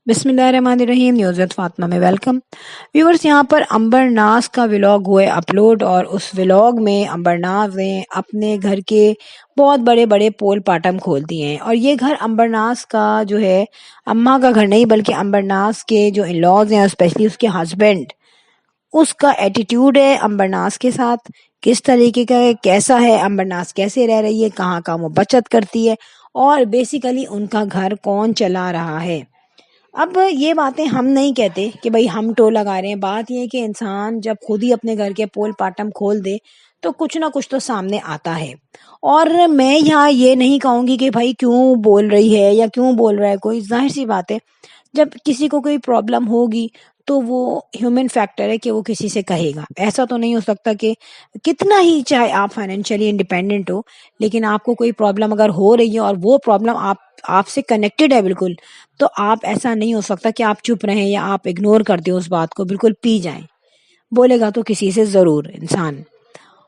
بسم اللہ الرحمن الرحیم۔ نیوز وتھ فاطمہ میں ویلکم ویورز۔ یہاں پر امبر ناز کا ولاگ ہوئے اپلوڈ، اور اس ولاگ میں امبر ناز نے اپنے گھر کے بہت بڑے بڑے پول پاٹم کھول دیے ہیں۔ اور یہ گھر امبر ناز کا جو ہے اماں کا گھر نہیں، بلکہ امبر ناز کے جو ان لاز ہیں، اسپیشلی اس کے ہسبینڈ، اس کا ایٹیٹیوڈ ہے امبر ناز کے ساتھ کس طریقے کا ہے، کیسا ہے، امبر ناز کیسے رہ رہی ہے، کہاں کہاں وہ بچت کرتی ہے، اور بیسیکلی ان کا گھر کون چلا رہا ہے۔ اب یہ باتیں ہم نہیں کہتے کہ بھئی ہم ٹو لگا رہے ہیں، بات یہ ہے کہ انسان جب خود ہی اپنے گھر کے پول پاٹم کھول دے تو کچھ نہ کچھ تو سامنے آتا ہے۔ اور میں یہاں یہ نہیں کہوں گی کہ بھائی کیوں بول رہی ہے یا کیوں بول رہا ہے کوئی، ظاہر سی بات ہے جب کسی کو کوئی پرابلم ہوگی تو وہ ہیومن فیکٹر ہے کہ وہ کسی سے کہے گا۔ ایسا تو نہیں ہو سکتا کہ کتنا ہی چاہے آپ فائنینشلی انڈیپینڈنٹ ہو، لیکن آپ کو کوئی پرابلم اگر ہو رہی ہے اور وہ پرابلم آپ سے کنیکٹڈ ہے بالکل، تو آپ ایسا نہیں ہو سکتا کہ آپ چپ رہیں یا آپ اگنور کر دیں اس بات کو، بالکل پی جائیں۔ بولے گا تو کسی سے ضرور انسان۔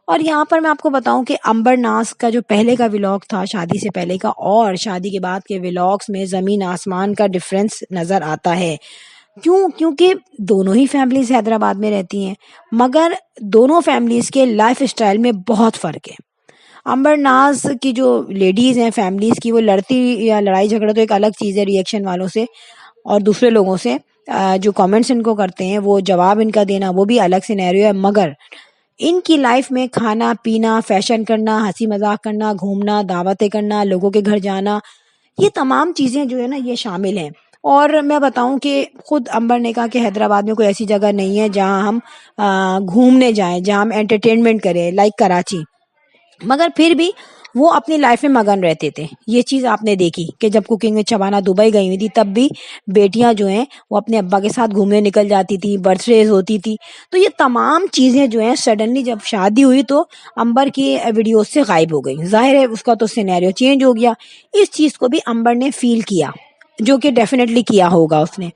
اور یہاں پر میں آپ کو بتاؤں کہ امبر ناز کا جو پہلے کا ولاگ تھا شادی سے پہلے کا، اور شادی کے بعد کے ولاگس میں زمین آسمان کا ڈفرینس نظر آتا ہے۔ کیونکہ دونوں ہی فیملیز حیدرآباد میں رہتی ہیں، مگر دونوں فیملیز کے لائف اسٹائل میں بہت فرق ہے۔ امبر ناز کی جو لیڈیز ہیں فیملیز کی، وہ لڑتی یا لڑائی جھگڑا تو ایک الگ چیز ہے، ریئیکشن والوں سے اور دوسرے لوگوں سے جو کامنٹس ان کو کرتے ہیں وہ جواب ان کا دینا، وہ بھی الگ سینیریو ہے۔ مگر ان کی لائف میں کھانا پینا، فیشن کرنا، ہنسی مذاق کرنا، گھومنا، دعوتیں کرنا، لوگوں کے گھر جانا، یہ تمام چیزیں جو ہے نا یہ شامل ہیں۔ اور میں بتاؤں کہ خود امبر نے کہا کہ حیدرآباد میں کوئی ایسی جگہ نہیں ہے جہاں ہم گھومنے جائیں، جہاں ہم انٹرٹینمنٹ کریں لائک کراچی، مگر پھر بھی وہ اپنی لائف میں مگن رہتے تھے۔ یہ چیز آپ نے دیکھی کہ جب کوکنگ میں شبانہ دبئی گئی ہوئی تھی تب بھی بیٹیاں جو ہیں وہ اپنے ابا کے ساتھ گھومنے نکل جاتی تھی، برتھ ڈیز ہوتی تھی۔ تو یہ تمام چیزیں جو ہیں سڈنلی جب شادی ہوئی تو امبر کی ویڈیوز سے غائب ہو گئی۔ ظاہر ہے اس کا تو سینیریو چینج ہو گیا۔ اس چیز کو بھی امبر نے فیل کیا، جو کہ ڈیفینیٹلی کیا ہوگا اس نے۔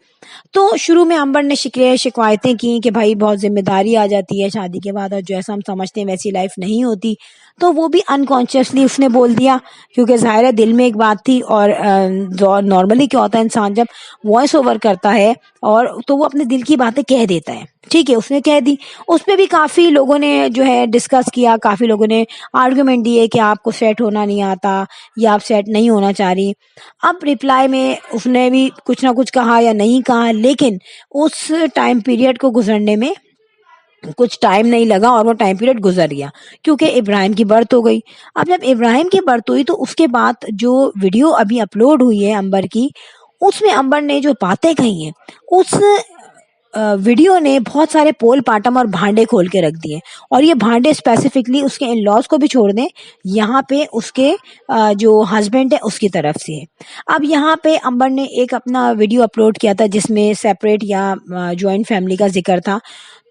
تو شروع میں امبر نے شکایتیں کی کہ بھائی بہت ذمہ داری آ جاتی ہے شادی کے بعد، اور جیسا ہم سمجھتے ہیں ویسی لائف نہیں ہوتی۔ تو وہ بھی انکانشیسلی اس نے بول دیا، کیونکہ ظاہر ہے دل میں ایک بات تھی۔ اور نارملی کیا ہوتا ہے انسان جب وائس اوور کرتا ہے اور تو وہ اپنے دل کی باتیں کہہ دیتا ہے، ٹھیک ہے، اس نے کہہ دی۔ اس پہ بھی کافی لوگوں نے جو ہے ڈسکس کیا، کافی لوگوں نے آرگومنٹ دیے کہ آپ کو سیٹ ہونا نہیں آتا یا آپ سیٹ نہیں ہونا چاہ رہی۔ اب رپلائی میں اس نے بھی کچھ نہ کچھ کہا یا نہیں کہا، لیکن اس ٹائم پیریڈ کو گزرنے میں کچھ ٹائم نہیں لگا اور وہ ٹائم پیریڈ گزر گیا، کیونکہ ابراہیم کی برتھ ہو گئی۔ اب جب ابراہیم کی برتھ ہوئی تو اس کے بعد جو ویڈیو ابھی اپلوڈ ہوئی ہے امبر کی، اس میں امبر نے جو باتیں کہی ہیں، اس ویڈیو نے بہت سارے پول پاٹم اور بھانڈے کھول کے رکھ دیے۔ اور یہ بھانڈے اسپیسیفکلی اس کے ان لاز کو بھی چھوڑ دیں، یہاں پہ اس کے جو ہسبینڈ ہے اس کی طرف سے ہے۔ اب یہاں پہ امبر نے ایک اپنا ویڈیو اپلوڈ کیا تھا جس میں سیپریٹ یا جوائنٹ فیملی کا ذکر تھا۔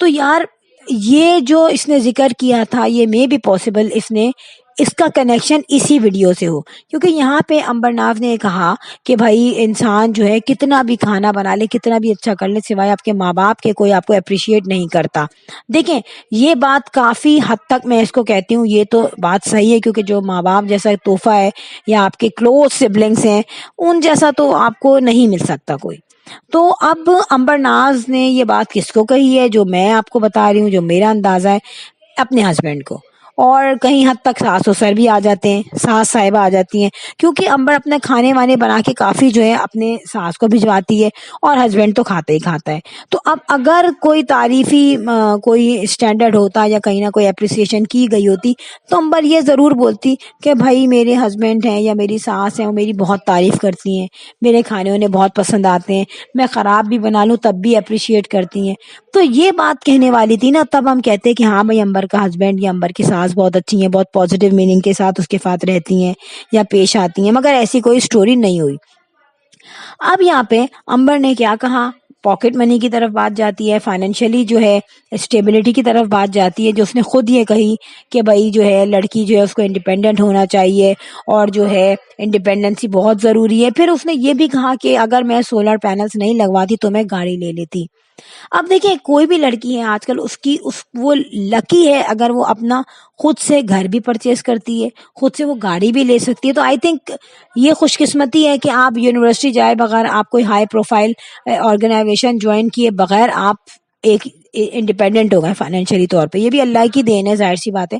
تو یار یہ جو اس نے ذکر کیا تھا، یہ میں بھی پاسبل اس کا کنیکشن اسی ویڈیو سے ہو، کیونکہ یہاں پہ امبر ناز نے کہا کہ بھائی انسان جو ہے کتنا بھی کھانا بنا لے، کتنا بھی اچھا کر لے، سوائے آپ کے ماں باپ کے کوئی آپ کو اپریشیٹ نہیں کرتا۔ دیکھیں یہ بات کافی حد تک میں اس کو کہتی ہوں، یہ تو بات صحیح ہے، کیونکہ جو ماں باپ جیسا تحفہ ہے یا آپ کے کلوز سبلنگس ہیں ان جیسا تو آپ کو نہیں مل سکتا کوئی۔ تو اب امبر ناز نے یہ بات کس کو کہی ہے، جو میں آپ کو بتا رہی ہوں، جو میرا اندازہ ہے، اپنے ہسبینڈ کو۔ اور کہیں حد تک ساس و سر بھی آ جاتے ہیں، ساس صاحبہ آ جاتی ہیں، کیونکہ امبر اپنے کھانے وانے بنا کے کافی جو ہے اپنے ساس کو بھجواتی ہے، اور ہسبینڈ تو کھاتا ہی کھاتا ہے۔ تو اب اگر کوئی تعریفی کوئی اسٹینڈرڈ ہوتا یا کہیں نہ کوئی اپریسیشن کی گئی ہوتی تو امبر یہ ضرور بولتی کہ بھائی میرے ہسبینڈ ہیں یا میری ساس ہیں، وہ میری بہت تعریف کرتی ہیں، میرے کھانے انہیں بہت پسند آتے ہیں، میں خراب بھی بنا لوں تب بھی اپریشیٹ کرتی ہیں۔ تو یہ بات کہنے والی تھی نا، تب ہم کہتے کہ ہاں بھائی امبر کا ہسبینڈ یا امبر کی ساس بہت اچھی ہیں، بہت پازیٹیو میننگ کے ساتھ اس کے ساتھ رہتی ہیں یا پیش آتی ہیں، مگر ایسی کوئی سٹوری نہیں ہوئی۔ اب یہاں پہ امبر نے کیا کہا، پاکٹ منی کی طرف بات جاتی ہے، فائنینشلی جو ہے اسٹیبلٹی کی طرف بات جاتی ہے، جو اس نے خود یہ کہی کہ بھائی جو ہے لڑکی جو ہے اس کو انڈیپینڈنٹ ہونا چاہیے، اور جو ہے انڈیپینڈنسی بہت ضروری ہے۔ پھر اس نے یہ بھی کہا کہ اگر میں سولر پینلز نہیں لگواتی تو میں گاڑی لے لیتی۔ اب دیکھیں کوئی بھی لڑکی ہے آج کل وہ لکی ہے اگر وہ اپنا خود سے گھر بھی پرچیز کرتی ہے، خود سے وہ گاڑی بھی لے سکتی ہے. تو آئی تھنک یہ خوش قسمتی ہے کہ آپ یونیورسٹی جائے بغیر، آپ کوئی ہائی پروفائل آرگنائزیشن جوائن کیے بغیر آپ ایک انڈیپینڈنٹ ہو گئے فائنینشلی طور پہ. یہ بھی اللہ کی دین ہے، ظاہر سی بات ہے.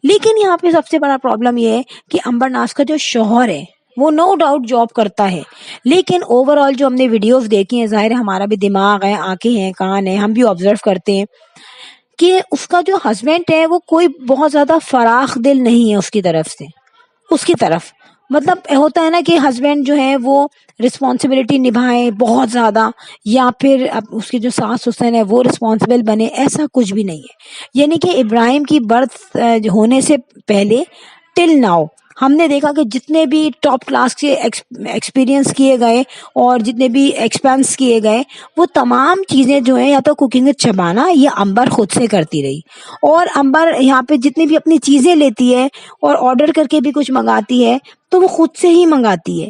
لیکن یہاں پہ سب سے بڑا پرابلم یہ ہے کہ امبر ناز کا جو شوہر ہے وہ نو ڈاؤٹ جاب کرتا ہے، لیکن اوور آل جو ہم نے ویڈیوز دیکھی ہیں، ظاہر ہے ہمارا بھی دماغ ہے، آنکھیں ہیں، کان ہیں، ہم بھی آبزرو کرتے ہیں کہ اس کا جو ہسبینڈ ہے وہ کوئی بہت زیادہ فراخ دل نہیں ہے اس کی طرف. مطلب ہوتا ہے نا کہ ہسبینڈ جو ہے وہ رسپانسبلٹی نبھائے بہت زیادہ، یا پھر اب اس کے جو ساس حسین ہے وہ رسپانسبل بنے، ایسا کچھ بھی نہیں ہے. یعنی کہ ابراہیم کی برتھ ہونے سے پہلے ٹل ناؤ ہم نے دیکھا کہ جتنے بھی ٹاپ کلاس کے ایکسپیرینس کیے گئے اور جتنے بھی ایکسپینس کیے گئے، وہ تمام چیزیں جو ہیں یا تو کوکنگ چبانا یہ امبر خود سے کرتی رہی. اور امبر یہاں پہ جتنی بھی اپنی چیزیں لیتی ہے اور آرڈر کر کے بھی کچھ منگاتی ہے تو وہ خود سے ہی منگاتی ہے.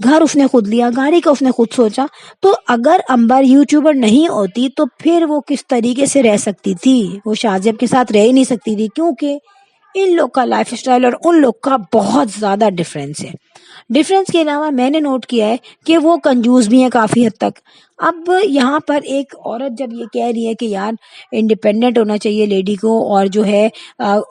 گھر اس نے خود لیا، گاڑی کا اس نے خود سوچا. تو اگر امبر یوٹیوبر نہیں ہوتی تو پھر وہ کس طریقے سے رہ سکتی تھی؟ وہ شاہ زیب کے ساتھ رہ ہی نہیں سکتی تھی، کیونکہ ان لوگ کا لائف اسٹائل اور ان لوگ کا بہت زیادہ ڈفرینس ہے. ڈفرینس کے علاوہ میں نے نوٹ کیا ہے کہ وہ کنجوس بھی ہیں کافی حد تک. اب یہاں پر ایک عورت جب یہ کہہ رہی ہے کہ یار انڈیپینڈنٹ ہونا چاہیے لیڈی کو، اور جو ہے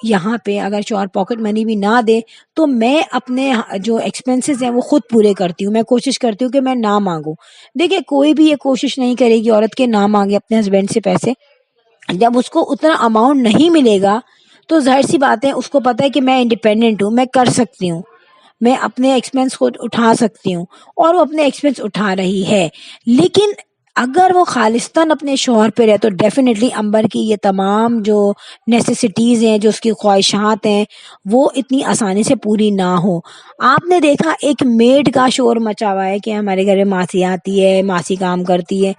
یہاں پہ اگر شوہر پاکٹ منی بھی نہ دے تو میں اپنے جو ایکسپینسز ہیں وہ خود پورے کرتی ہوں، میں کوشش کرتی ہوں کہ میں نہ مانگوں. دیکھیں کوئی بھی یہ کوشش نہیں کرے گی عورت کے نہ مانگے اپنے ہسبینڈ سے پیسے. جب اس کو اتنا اماؤنٹ نہیں ملے گا تو ظاہر سی بات ہے اس کو پتہ ہے کہ میں انڈیپینڈنٹ ہوں، میں کر سکتی ہوں، میں اپنے ایکسپینس خود اٹھا سکتی ہوں، اور وہ اپنے ایکسپینس اٹھا رہی ہے. لیکن اگر وہ خالصتاً اپنے شوہر پہ رہے تو ڈیفینیٹلی امبر کی یہ تمام جو نیسیسٹیز ہیں، جو اس کی خواہشات ہیں، وہ اتنی آسانی سے پوری نہ ہو. آپ نے دیکھا ایک میڈ کا شور مچا ہوا ہے کہ ہمارے گھر میں ماسی آتی ہے، ماسی کام کرتی ہے،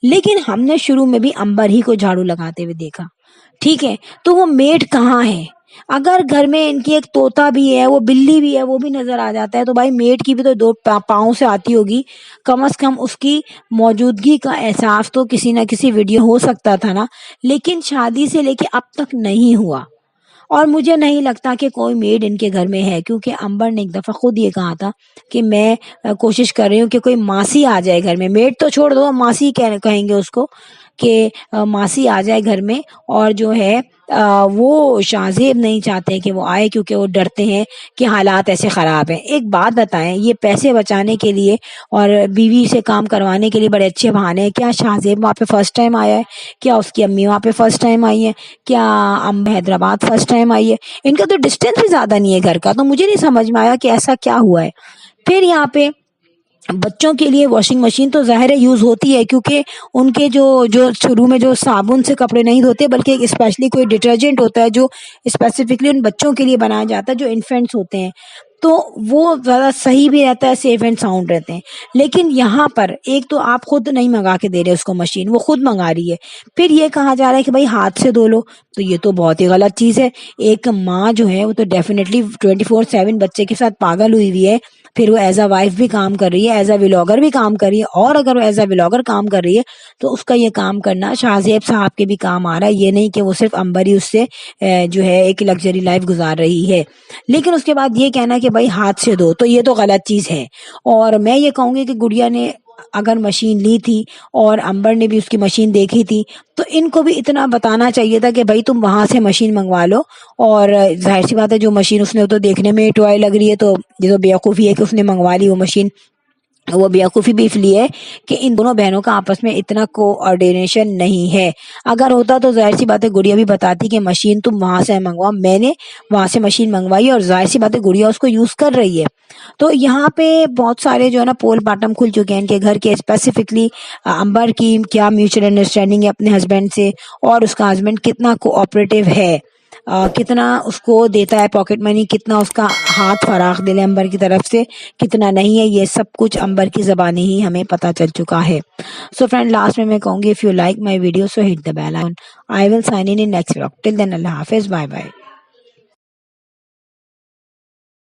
لیکن ہم نے شروع میں بھی امبر ہی کو جھاڑو لگاتے ہوئے دیکھا. ٹھیک ہے، تو وہ میڈ کہاں ہے؟ اگر گھر میں ان کی ایک طوطا بھی ہے، وہ بلی بھی ہے، وہ بھی نظر آ جاتا ہے، تو بھائی میڈ کی بھی تو دو پاؤں سے آتی ہوگی، کم از کم اس کی موجودگی کا احساس تو کسی نہ کسی ویڈیو ہو سکتا تھا نا. لیکن شادی سے لے کے اب تک نہیں ہوا، اور مجھے نہیں لگتا کہ کوئی میڈ ان کے گھر میں ہے، کیونکہ امبر نے ایک دفعہ خود یہ کہا تھا کہ میں کوشش کر رہی ہوں کہ کوئی ماسی آ جائے گھر میں. میڈ تو چھوڑ دو، ماسی کہیں گے اس کو، کہ ماسی آ جائے گھر میں. اور جو ہے وہ شاہ زیب نہیں چاہتے کہ وہ آئے، کیونکہ وہ ڈرتے ہیں کہ حالات ایسے خراب ہیں. ایک بات بتائیں، یہ پیسے بچانے کے لیے اور بیوی سے کام کروانے کے لیے بڑے اچھے بہانے ہیں. کیا شاہ زیب وہاں پہ فرسٹ ٹائم آیا ہے؟ کیا اس کی امی وہاں پہ فرسٹ ٹائم آئی ہے؟ کیا حیدرآباد فرسٹ ٹائم آئی ہے؟ ان کا تو ڈسٹینس بھی زیادہ نہیں ہے گھر کا. تو مجھے نہیں سمجھ میں آیا کہ ایسا کیا ہوا ہے. پھر یہاں پہ بچوں کے لیے واشنگ مشین تو ظاہر ہے یوز ہوتی ہے، کیونکہ ان کے جو شروع میں جو صابن سے کپڑے نہیں دھوتے، بلکہ ایک اسپیشلی کوئی ڈٹرجنٹ ہوتا ہے جو اسپیسیفکلی ان بچوں کے لیے بنایا جاتا ہے، جو انفینٹس ہوتے ہیں، تو وہ زیادہ صحیح بھی رہتا ہے، سیف اینڈ ساؤنڈ رہتے ہیں. لیکن یہاں پر ایک تو آپ خود نہیں منگا کے دے رہے اس کو مشین، وہ خود منگا رہی ہے. پھر یہ کہا جا رہا ہے کہ بھائی ہاتھ سے دھو لو، تو یہ تو بہت ہی غلط چیز ہے. ایک ماں جو ہے وہ تو ڈیفینیٹلی 24/7 بچے کے ساتھ پاگل ہوئی ہوئی ہے. پھر وہ ایز اے وائف بھی کام کر رہی ہے، ایز اے ولاگر بھی کام کر رہی ہے، اور اگر وہ ایز اے ولاگر کام کر رہی ہے تو اس کا یہ کام کرنا شاہ زیب صاحب کے بھی کام آ رہا ہے. یہ نہیں کہ وہ صرف امبر ہی اس سے جو ہے ایک لگژری لائف گزار رہی ہے. لیکن اس کے بعد یہ کہنا کہ بھائی ہاتھ سے دو، تو یہ تو غلط چیز ہے. اور میں یہ کہوں گی کہ گڑیا نے اگر مشین لی تھی اور امبر نے بھی اس کی مشین دیکھی تھی، تو ان کو بھی اتنا بتانا چاہیے تھا کہ بھائی تم وہاں سے مشین منگوا لو. اور ظاہر سی بات ہے جو مشین اس نے تو دیکھنے میں ٹوائے لگ رہی ہے، تو یہ تو بیوقوفی ہے کہ اس نے منگوا لی وہ مشین. وہ بیوقوفی بھی اس لیے ہے کہ ان دونوں بہنوں کا آپس میں اتنا کوآرڈینیشن نہیں ہے. اگر ہوتا تو ظاہر سی بات ہے گڑیا بھی بتاتی کہ مشین تم وہاں سے منگواؤ. میں نے وہاں سے مشین منگوائی اور ظاہر سی بات ہے گڑیا اس کو یوز کر رہی ہے. تو یہاں پہ بہت سارے جو ہے نا پول باٹم کھل چکے ہیں ان کے گھر کے. اسپیسیفکلی امبر کی کیا میوچل انڈرسٹینڈنگ ہے اپنے ہسبینڈ سے، اور اس کا ہسبینڈ کتنا کوآپریٹو ہے، کتنا اس کو دیتا ہے پاکٹ منی، کتنا اس کا ہاتھ فراخ دل ہے امبر کی طرف سے، کتنا نہیں ہے. یہ سب کچھ امبر کی زبانی ہی ہمیں پتہ چل چکا ہے. سو فرینڈ لاسٹ میں کہوں گی، if you like my video so hit the bell icon. I will sign in next vlog. Till then اللہ حافظ، bye bye.